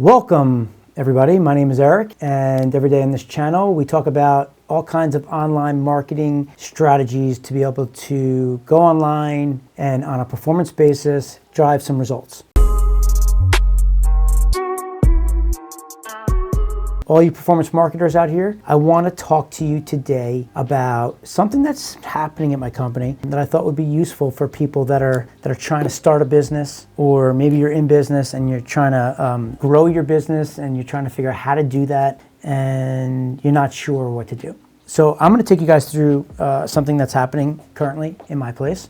Welcome, everybody. My name is Eric, and every day on this channel, we talk about all kinds of online marketing strategies to be able to go online and on a performance basis, drive some results. All you performance marketers out here, I want to talk to you today about something that's happening at my company that I thought would be useful for people that are trying to start a business, or maybe you're in business and you're trying to grow your business and you're trying to figure out how to do that and you're not sure what to do. So I'm going to take you guys through something that's happening currently in my place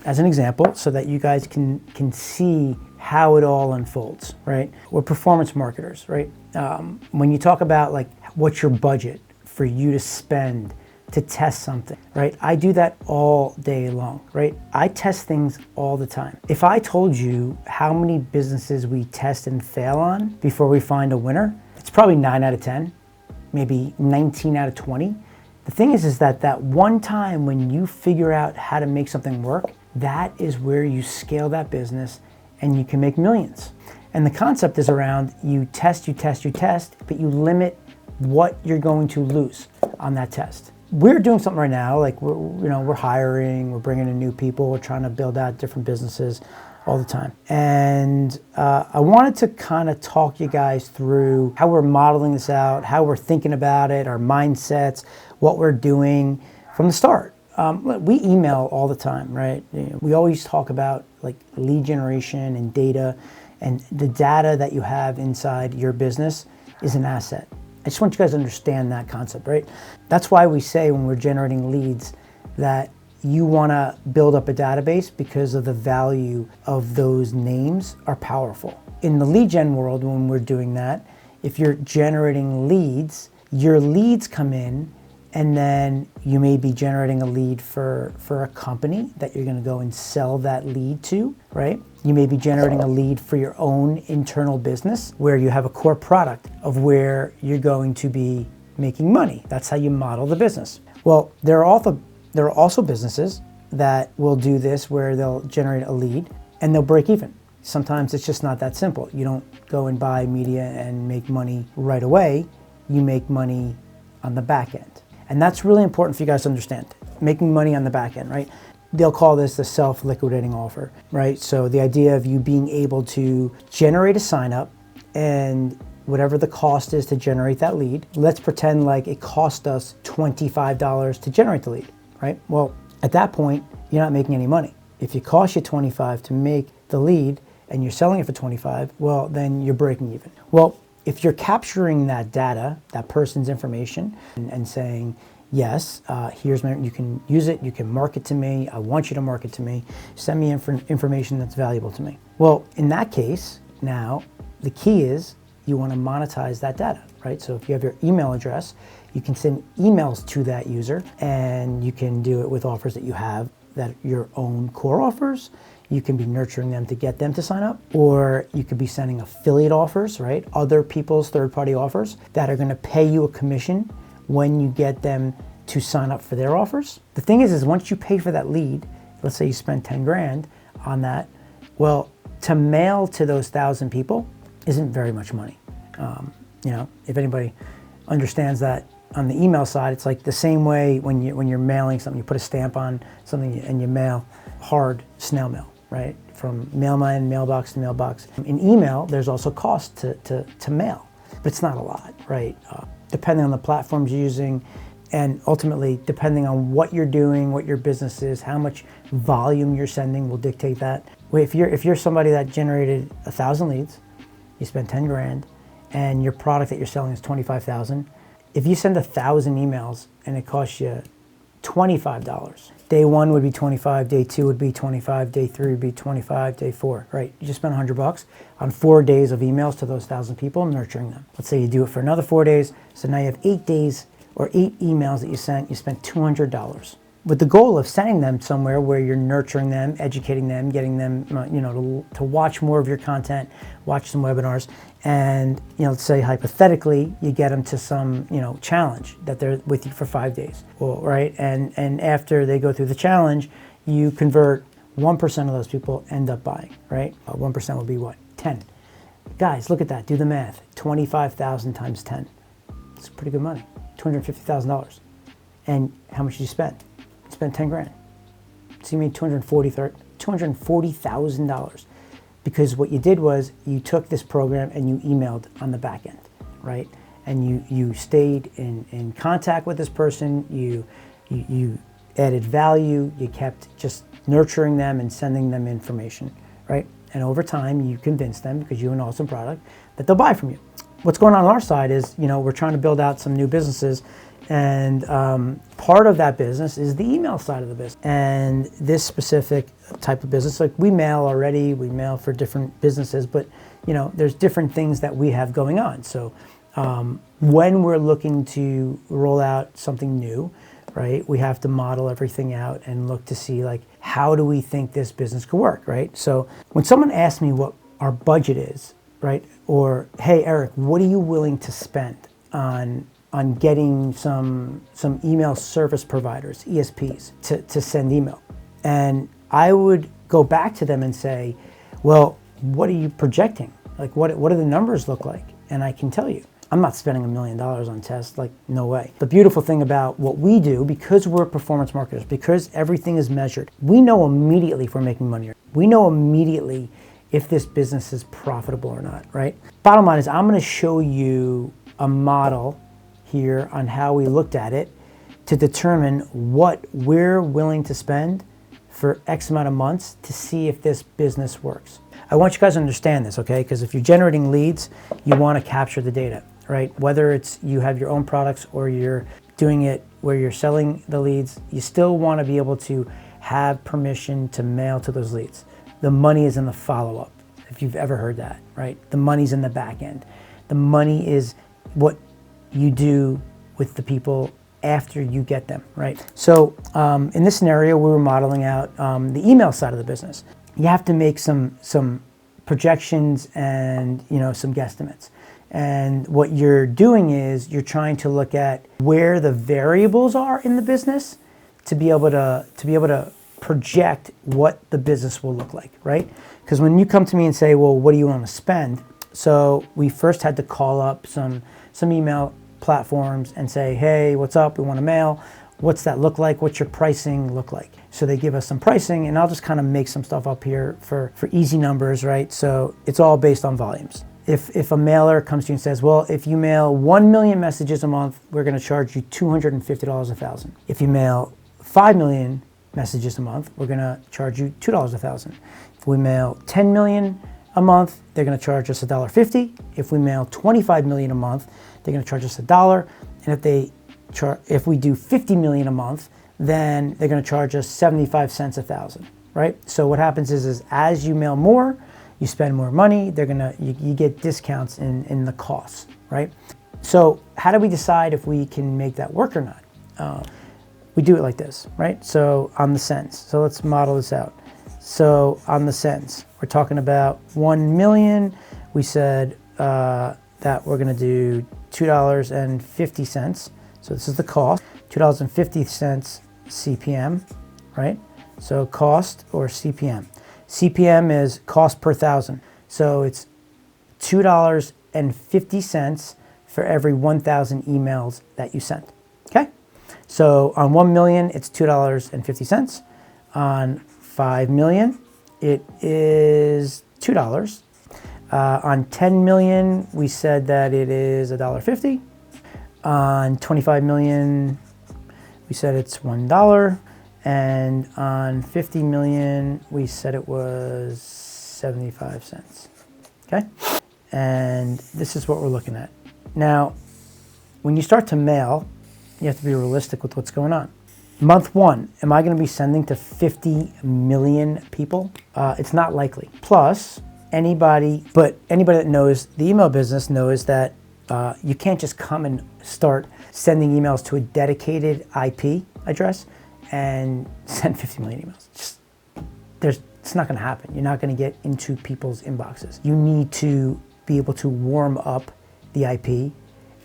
as an example so that you guys can see how it all unfolds, right? We're performance marketers, right? When you talk about like what's your budget for you to spend to test something, right? I do that all day long, right? I test things all the time. If I told you how many businesses we test and fail on before we find a winner, it's probably 9 out of 10, maybe 19 out of 20. The thing is that one time when you figure out how to make something work, that is where you scale that business and you can make millions. And the concept is around you test, but you limit what you're going to lose on that test. We're doing something right now, like we're hiring, we're bringing in new people, we're trying to build out different businesses all the time. And I wanted to kind of talk you guys through how we're modeling this out, how we're thinking about it, our mindsets, what we're doing from the start. We email all the time, right? We always talk about like lead generation and data, and the data that you have inside your business is an asset. I just want you guys to understand that concept, right? That's why we say when we're generating leads that you want to build up a database, because of the value of those names are powerful. In the lead gen world, when we're doing that, if you're generating leads, your leads come in, and then you may be generating a lead for a company that you're going to go and sell that lead to, right? You may be generating a lead for your own internal business where you have a core product of where you're going to be making money. That's how you model the business. Well, there are also businesses that will do this where they'll generate a lead and they'll break even. Sometimes it's just not that simple. You don't go and buy media and make money right away. You make money on the back end. And that's really important for you guys to understand. Making money on the back end, right? They'll call this the self-liquidating offer, right? So the idea of you being able to generate a sign up, and whatever the cost is to generate that lead, let's pretend like it cost us $25 to generate the lead, right? Well, at that point, you're not making any money. If it costs you $25 to make the lead and you're selling it for $25, well, then you're breaking even. Well, if you're capturing that data, that person's information, and saying, yes, you can use it, you can market to me, I want you to market to me, send me information that's valuable to me. Well, in that case, now, the key is you want to monetize that data, right? So if you have your email address, you can send emails to that user, and you can do it with offers that you have, that your own core offers. You can be nurturing them to get them to sign up, or you could be sending affiliate offers, right? Other people's third-party offers that are going to pay you a commission when you get them to sign up for their offers. The thing is once you pay for that lead, let's say you spend 10 grand on that, well, to mail to those 1,000 people isn't very much money. If anybody understands that on the email side, it's like the same way when you're mailing something, you put a stamp on something and you mail hard snail mail, right? From mailman, mailbox to mailbox. In email, there's also cost to mail, but it's not a lot, right? Depending on the platforms you're using, and ultimately depending on what you're doing, what your business is, how much volume you're sending will dictate that. If you're somebody that generated 1,000 leads, you spend 10 grand, and your product that you're selling is 25,000. If you send 1,000 emails and it costs you $25, day one would be 25, day two would be 25, day three would be 25, day four, right? You just spent $100 on 4 days of emails to those 1,000 people, nurturing them. Let's say you do it for another 4 days, so now you have 8 days or 8 emails that you sent, you spent $200. With the goal of sending them somewhere where you're nurturing them, educating them, getting them, to watch more of your content, watch some webinars, and let's say hypothetically you get them to some challenge that they're with you for 5 days, well, right? And after they go through the challenge, you convert 1% of those people end up buying, right? 1% would be what? 10. Guys, look at that. Do the math. 25,000 times 10. It's pretty good money. $250,000. And how much did you spend? You spent 10 grand. So you made $240,000 because what you did was you took this program and you emailed on the back end, right? And you stayed in contact with this person. You added value. You kept just nurturing them and sending them information, right? And over time, you convince them, because you have an awesome product, that they'll buy from you. What's going on our side is, we're trying to build out some new businesses, and part of that business is the email side of the business. And this specific type of business, like we mail already, we mail for different businesses, but there's different things that we have going on. So when we're looking to roll out something new, right, we have to model everything out and look to see, like, how do we think this business could work, right? So when someone asks me what our budget is, right, or, hey, Eric, what are you willing to spend on getting some email service providers, ESPs, to send email? And I would go back to them and say, well, what are you projecting? Like, what do the numbers look like? And I can tell you. I'm not spending $1 million on tests, like, no way. The beautiful thing about what we do, because we're performance marketers, because everything is measured, we know immediately if we're making money. We know immediately if this business is profitable or not, right? Bottom line is, I'm gonna show you a model here on how we looked at it to determine what we're willing to spend for X amount of months to see if this business works. I want you guys to understand this, okay? Because if you're generating leads, you wanna capture the data, right? Whether it's you have your own products or you're doing it where you're selling the leads, you still want to be able to have permission to mail to those leads. The money is in the follow-up, if you've ever heard that, right? The money's in the back end. The money is what you do with the people after you get them, right? So in this scenario, we were modeling out the email side of the business. You have to make some projections and some guesstimates. And what you're doing is you're trying to look at where the variables are in the business to be able to project what the business will look like, right? Because when you come to me and say, well, what do you want to spend? So we first had to call up some email platforms and say, hey, what's up? We want to mail. What's that look like? What's your pricing look like? So they give us some pricing, and I'll just kind of make some stuff up here for easy numbers, right? So it's all based on volumes. If a mailer comes to you and says, well, if you mail 1 million messages a month, we're going to charge you $250 a thousand. If you mail 5 million messages a month, we're going to charge you $2 a thousand. If we mail 10 million a month, they're going to charge us $1.50. If we mail 25 million a month, they're going to charge us $1. And if we do 50 million a month, then they're going to charge us 75 cents a thousand, right? So what happens is as you mail more, you spend more money, you get discounts in the costs, right? So how do we decide if we can make that work or not? We do it like this, right? So on the cents, so let's model this out. So on the cents, we're talking about 1 million. We said that we're gonna do $2.50. So this is the cost, $2.50 CPM, right? So cost or CPM. CPM is cost per thousand. So it's $2.50 for every 1,000 emails that you send, okay? So on 1 million, it's $2.50. On 5 million, it is $2. On 10 million, we said that it is $1.50. On 25 million, we said it's $1. And on 50 million, we said it was 75 cents, okay? And this is what we're looking at. Now, when you start to mail, you have to be realistic with what's going on. Month one, am I gonna be sending to 50 million people? It's not likely. Plus, anybody that knows the email business knows that you can't just come and start sending emails to a dedicated IP address and send 50 million emails. It's not gonna happen. You're not gonna get into people's inboxes. You need to be able to warm up the IP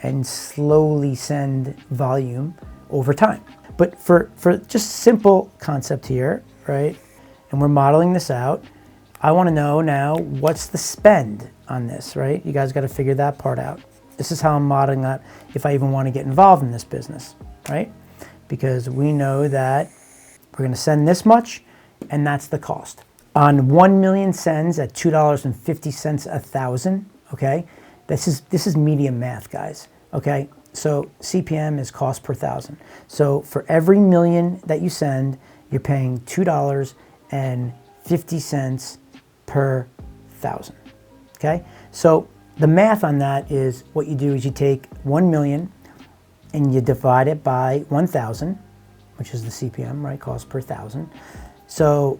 and slowly send volume over time. But for just simple concept here, right? And we're modeling this out. I want to know now, what's the spend on this, right? You guys got to figure that part out. This is how I'm modeling that if I even want to get involved in this business, right? Because we know that we're going to send this much, and that's the cost. On 1 million sends at $2.50 a thousand, okay? This is medium math, guys, okay? So CPM is cost per thousand. So for every million that you send, you're paying $2.50 per thousand, okay? So the math on that is, what you do is you take 1 million and you divide it by 1,000, which is the CPM, right? Cost per thousand. So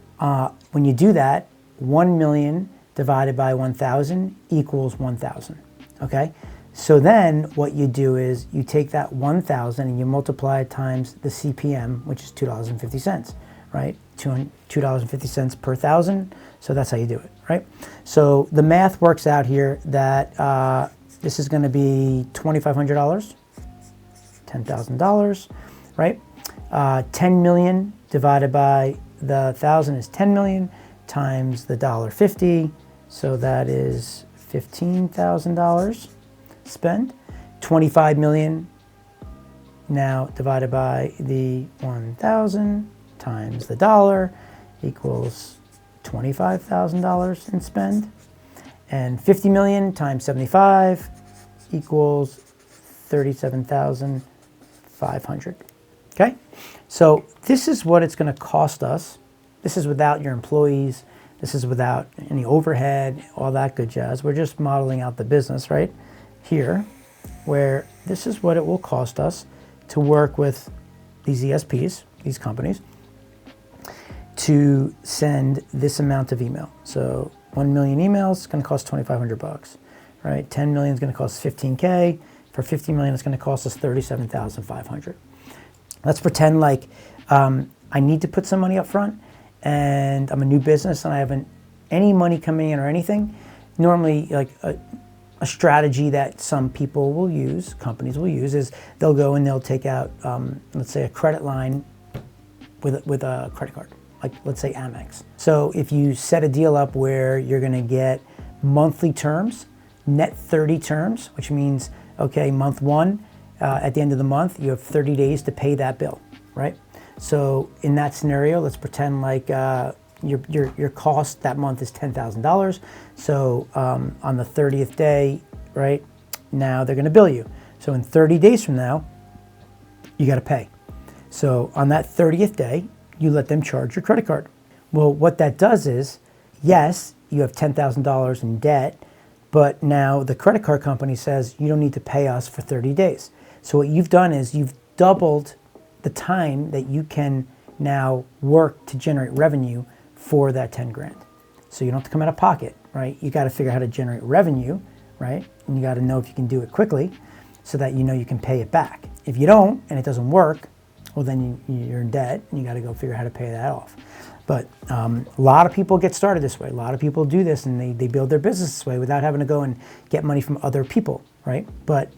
when you do that, 1 million divided by 1,000 equals 1,000, okay? So then what you do is you take that 1,000 and you multiply it times the CPM, which is $2.50, right? $2.50 per thousand. So that's how you do it, right? So the math works out here that this is going to be $2,500, $10,000, right? 10 million divided by the 1,000 is 10 million times the $1.50. So that is $15,000 spend. 25 million now divided by the 1,000 times the dollar equals $25,000 in spend. And 50 million times 75 equals 37,500. Okay? So this is what it's going to cost us. This is without your employees. This is without any overhead, all that good jazz. We're just modeling out the business right here, where this is what it will cost us to work with these ESPs, these companies, to send this amount of email. So 1 million emails is going to cost $2,500, right? 10 million is going to cost 15K. For 50 million, it's going to cost us 37,500. Let's pretend like I need to put some money up front, and I'm a new business and I haven't any money coming in or anything. Normally, like a strategy that some people will use, companies will use, is they'll go and they'll take out, let's say, a credit line with a credit card, like let's say Amex. So if you set a deal up where you're going to get monthly terms, net 30 terms, which means, okay, month one, at the end of the month, you have 30 days to pay that bill, right? So in that scenario, let's pretend like your cost that month is $10,000. So on the 30th day, right, now they're going to bill you. So in 30 days from now, you got to pay. So on that 30th day, you let them charge your credit card. Well, what that does is, yes, you have $10,000 in debt, but now the credit card company says you don't need to pay us for 30 days. So what you've done is you've doubled the time that you can now work to generate revenue for that 10 grand. So you don't have to come out of pocket, right? You got to figure out how to generate revenue, right? And you got to know if you can do it quickly so that you know you can pay it back. If you don't and it doesn't work, well, then you're in debt and you got to go figure out how to pay that off. But a lot of people get started this way. A lot of people do this and they build their business this way without having to go and get money from other people, right? But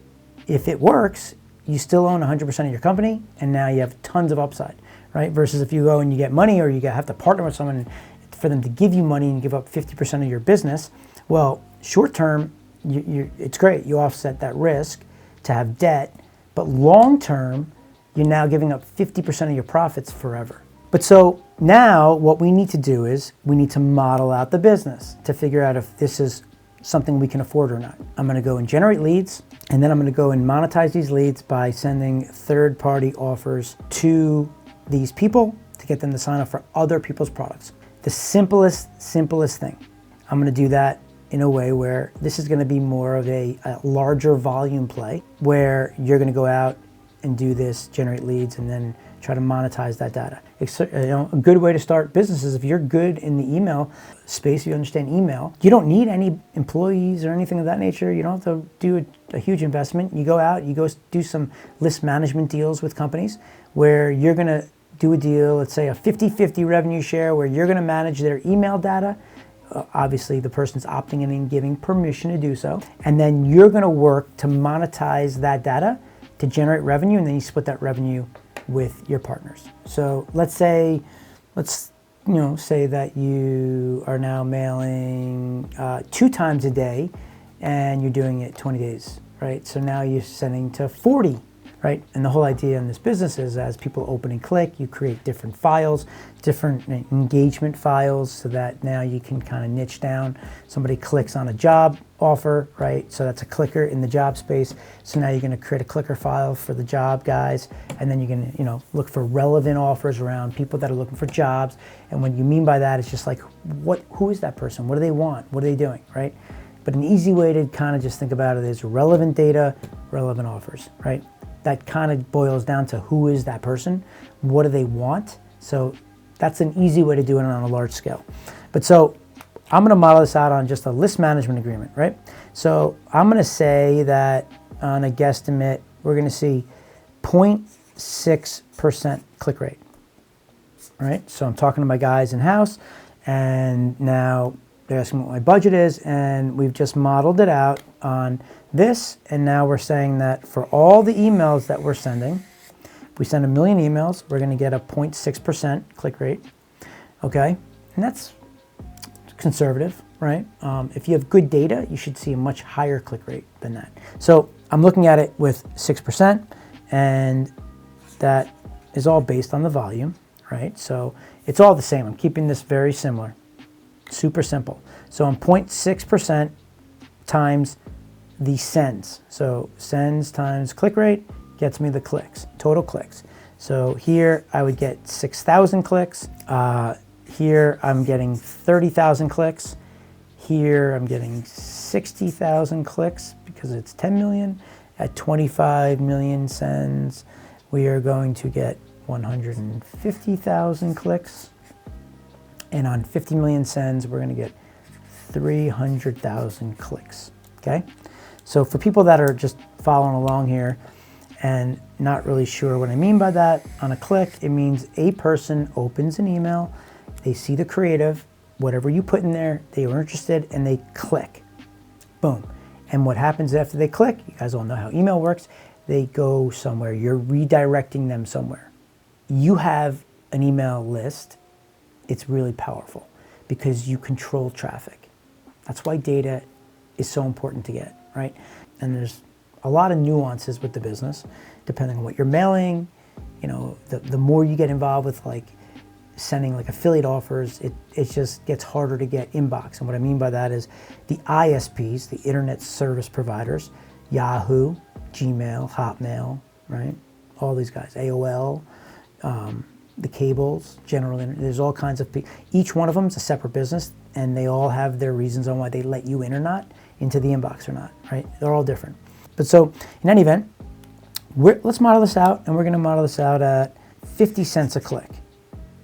if it works, you still own 100% of your company, and now you have tons of upside, right? Versus if you go and you get money, or you have to partner with someone for them to give you money and you give up 50% of your business. Well, short term, it's great. You offset that risk to have debt, but long term, you're now giving up 50% of your profits forever. But so now what we need to do is we need to model out the business to figure out if this is something we can afford or not. I'm going to go and generate leads, and then I'm going to go and monetize these leads by sending third-party offers to these people to get them to sign up for other people's products. The simplest thing. I'm going to do that in a way where this is going to be more of a larger volume play, where you're going to go out and do this, generate leads, and then try to monetize that data. A good way to start businesses, if you're good in the email space, you understand email, you don't need any employees or anything of that nature. You don't have to do a huge investment. You go out, you go do some list management deals with companies where you're going to do a deal, let's say a 50-50 revenue share, where you're going to manage their email data. Obviously, the person's opting in and giving permission to do so. And then you're going to work to monetize that data to generate revenue, and then you split that revenue with your partners. So let's say that you are now mailing 2 times a day and you're doing it 20 days, right? So now you're sending to 40, right? And the whole idea in this business is as people open and click, you create different files, different engagement files, so that now you can kind of niche down. Somebody clicks on a job offer, right? So that's a clicker in the job space. So now you're going to create a clicker file for the job guys, and then you're going to, look for relevant offers around people that are looking for jobs. And what you mean by that is just like, who is that person? What do they want? What are they doing, right? But an easy way to kind of just think about it is relevant data, relevant offers, right? That kind of boils down to who is that person? What do they want? So that's an easy way to do it on a large scale. But so I'm going to model this out on just a list management agreement, right? So I'm going to say that on a guesstimate, we're going to see 0.6% click rate, right? So I'm talking to my guys in-house, and now they're asking what my budget is, and we've just modeled it out on this, and now we're saying that for all the emails that we're sending, if we send 1 million emails, we're going to get a 0.6% click rate, okay? And that's conservative, right? If you have good data, you should see a much higher click rate than that. So I'm looking at it with 6%, and that is all based on the volume, right? So it's all the same. I'm keeping this very similar, super simple. So I'm 0.6% times the sends. So sends times click rate gets me the clicks, total clicks. So here I would get 6,000 clicks. Here I'm getting 30,000 clicks. Here I'm getting 60,000 clicks because it's 10 million. At 25 million sends, we are going to get 150,000 clicks. And on 50 million sends, we're going to get 300,000 clicks, okay? So for people that are just following along here and not really sure what I mean by that, on a click, it means a person opens an email, they see the creative, whatever you put in there, they are interested, and they click. Boom. And what happens after they click, you guys all know how email works, they go somewhere. You're redirecting them somewhere. You have an email list. It's really powerful because you control traffic. That's why data is so important to get, right? And there's a lot of nuances with the business, depending on what you're mailing. The more you get involved with like sending like affiliate offers, it just gets harder to get inbox. And what I mean by that is the ISPs, the internet service providers, Yahoo, Gmail, Hotmail, right? All these guys, AOL, the cables, General Internet, there's all kinds of people. Each one of them is a separate business, and they all have their reasons on why they let you in or not into the inbox or not, right? They're all different. But so in any event, let's model this out, and we're going to model this out at 50 cents a click.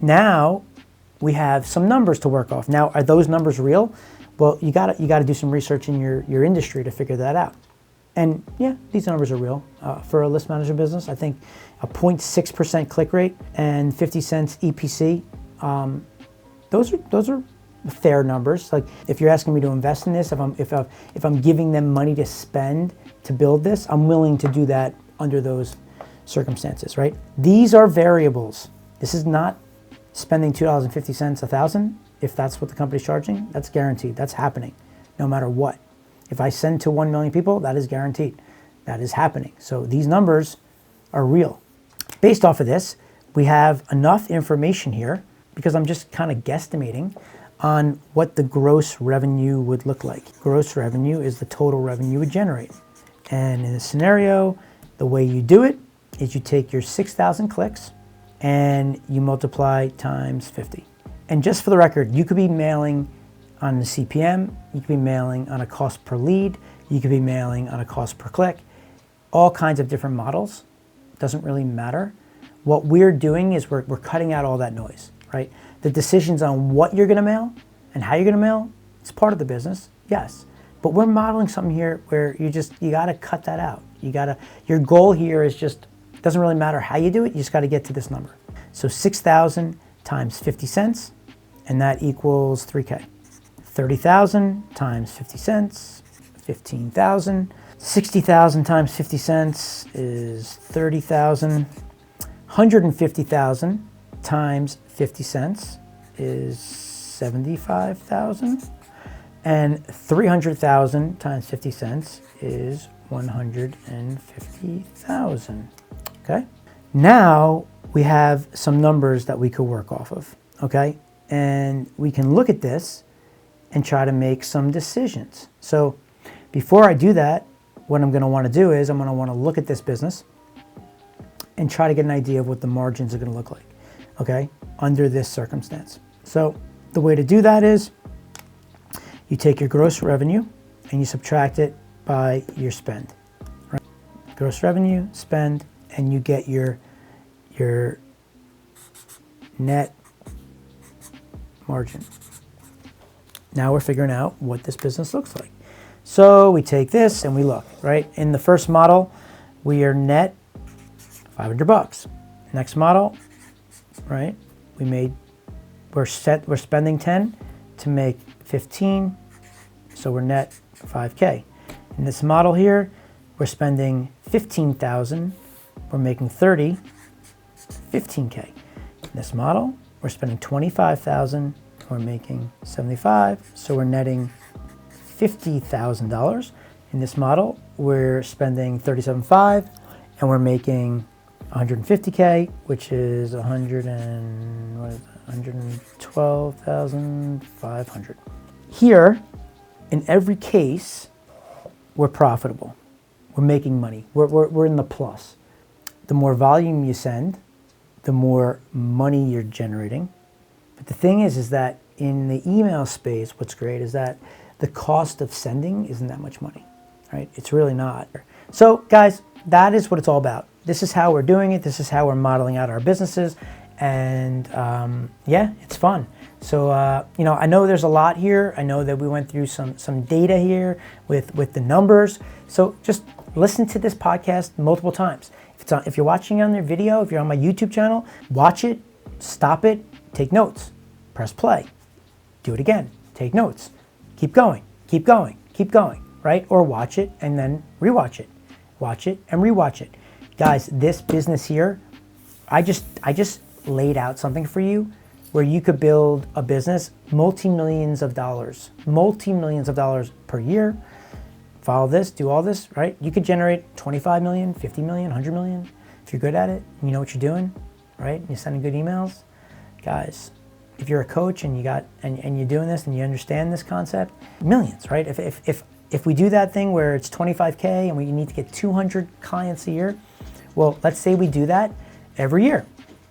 Now we have some numbers to work off. Now, are those numbers real? Well, you got to do some research in your industry to figure that out. And yeah, these numbers are real. For a list management business, I think a 0.6% click rate and 50 cents EPC, those are fair numbers. Like if you're asking me to invest in this, if I'm giving them money to spend to build this, I'm willing to do that under those circumstances, right? These are variables. This is not spending $2.50 $1,000. If that's what the company's charging, that's guaranteed. That's happening no matter what. If I send to 1 million people, that is guaranteed. That is happening. So these numbers are real. Based off of this, we have enough information here because I'm just kind of guesstimating on what the gross revenue would look like. Gross revenue is the total revenue you would generate. And in this scenario, the way you do it is you take your 6,000 clicks and you multiply times 50. And just for the record, you could be mailing on the CPM, you could be mailing on a cost per lead, you could be mailing on a cost per click, all kinds of different models. Doesn't really matter. What we're doing is we're cutting out all that noise, right? The decisions on what you're gonna mail and how you're gonna mail, it's part of the business, yes. But we're modeling something here where you gotta cut that out. Your goal here is just, it doesn't really matter how you do it, you just gotta get to this number. So 6,000 times 50 cents, and that equals 3K. 30,000 times 50 cents, 15,000. 60,000 times 50 cents is 30,000. 150,000 times 50 cents is 75,000. And 300,000 times 50 cents is 150,000. Okay. Now we have some numbers that we could work off of. Okay. And we can look at this and try to make some decisions. So before I do that, what I'm going to want to do is I'm going to want to look at this business and try to get an idea of what the margins are going to look like, okay, under this circumstance. So the way to do that is you take your gross revenue and you subtract it by your spend. Right? Gross revenue, spend, and you get your net margin. Now we're figuring out what this business looks like. So we take this and we look, right? In the first model, we are net $500. Next model, right? We're spending 10 to make 15, so we're net 5K. In this model here, we're spending 15,000, we're making 30, 15K. In this model, we're spending 25,000, we're making 75, so we're netting $50,000. In this model, we're spending 37.5 and we're making 150K, which is 112,500. Here, in every case, we're profitable. We're making money. We're in the plus. The more volume you send, the more money you're generating. But the thing is that in the email space, what's great is that the cost of sending isn't that much money, right? It's really not. So guys, that is what it's all about. This is how we're doing it. This is how we're modeling out our businesses. And yeah, it's fun. So, you know, I know there's a lot here. I know that we went through some data here with the numbers. So just listen to this podcast multiple times. If you're watching on their video, if you're on my YouTube channel, watch it, stop it, take notes, press play, do it again, take notes, keep going, keep going, keep going, right? Or watch it and then rewatch it, watch it and rewatch it. Guys, this business here, I just laid out something for you where you could build a business, multi-millions of dollars per year. Follow this, do all this, right? You could generate 25 million, 50 million, 100 million. If you're good at it, you know what you're doing, right? You're sending good emails. Guys, if you're a coach and you're doing this and you understand this concept, millions, right? If we do that thing where it's 25K and we need to get 200 clients a year, well, let's say we do that every year.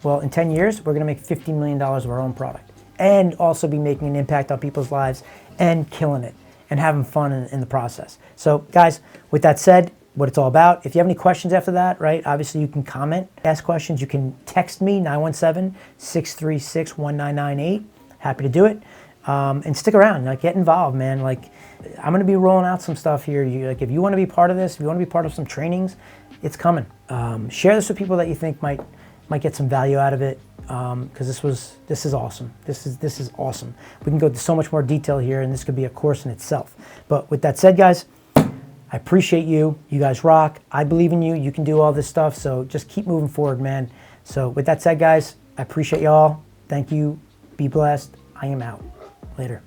Well, in 10 years, we're gonna make $50 million of our own product and also be making an impact on people's lives and killing it and having fun in the process. So guys, with that said, what it's all about. If you have any questions after that, right, obviously you can comment, ask questions. You can text me, 917-636-1998. Happy to do it. And stick around, like get involved, man. Like I'm gonna be rolling out some stuff here. Like if you wanna be part of this, if you wanna be part of some trainings, it's coming. Share this with people that you think might get some value out of it, because this is awesome. This is awesome. We can go into so much more detail here, and this could be a course in itself. But with that said, guys, I appreciate you. You guys rock. I believe in you. You can do all this stuff, so just keep moving forward, man. So with that said, guys, I appreciate y'all. Thank you. Be blessed. I am out. Later.